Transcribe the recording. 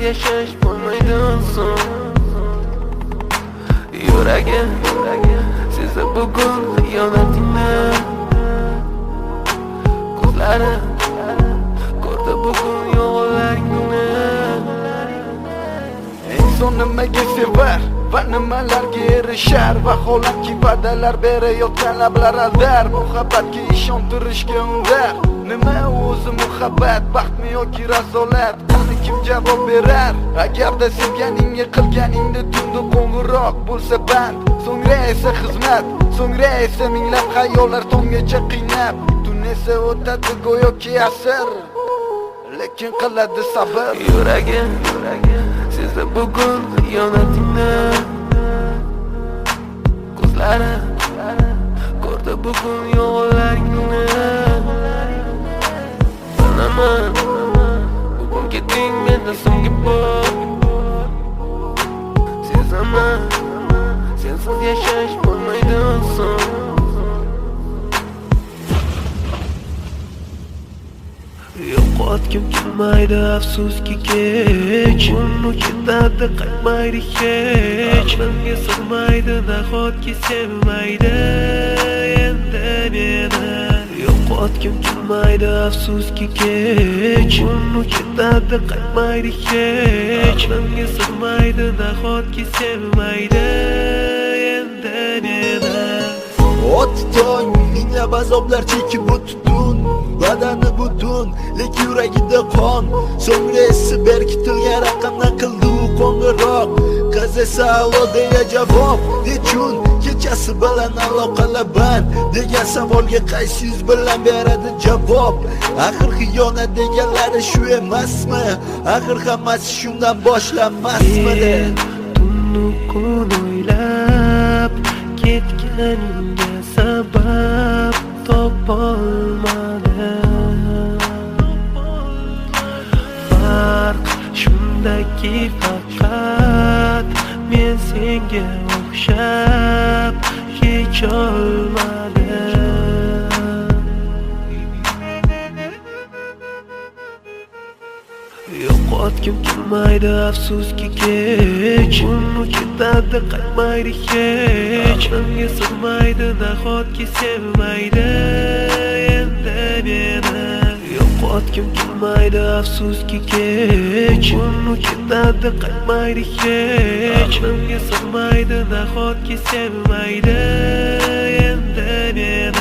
yashash bo'lmaydi oson. Yuragim sezdi bugun xiyonatingni, ko'zlarim ko'rdi bugun yolg'onlaringni. Inson nimaga sevar va nimalarga erishar, vaholanki va'dalar berayotgan lablar aldar, muhabbatga ishontirishga undar. Nima o'zi muhabbat, baxtmi yoki razolat? Qani kim javob berar? Agarda sevganingga qilganingda tunda qo'ng'iroq bo'lsa band, so'ngra esa xizmat, so'ngra esa minglab xayollar tonggacha qiynab, tun esa o'tadi go'yoki asr, lekin qiladi sabr. Yuragim sezdi bugun xiyonatingni, ko'zlarim ko'rdi bugun yolg'onlaringni. Bilaman bugun ketding mendan so'nggi bor, sezaman sensiz yashash bo'lmaydi oson. Yo'qotgim kelmaydi afsuski kech, uni ketadi qaytmaydi hech. Menga sig'maydi nahotki sevmaydi endi meni. Yo'qotgim kelmaydi afsuski kech, uni ketadi qaytmaydi hech. Menga sig'maydi nahotki sevmaydi endi meni. Ot tong minglab azoblar chekib o'tdun, badani butun, lekin yuragida qon. So'ngra esi berkitilgan raqamdan qildi u qo'ng'iroq. Qiz esa allo deya javob. Nechun kechasi bilan aloqalar band degan savolga qaysi yuz bilan beradi javob? Axir xiyonat deganlari shu emasmi? Axir hammasi shundan boshlanmasmidi? Tunni kun o'ylab ketganingga sabab topolmadim. Farq shundaki faqat men senga o'xshab kecholmadim. Yo'qotgim kelmaydi afsuski kech, uni ketadi qaytmaydi hech. Menga sig'maydi nahotki sevmaydi endi meni. Yo'qotgim kelmaydi afsuski kech, uni ketadi qaytmaydi hech. Menga sig'maydi nahotki sevmaydi endi meni.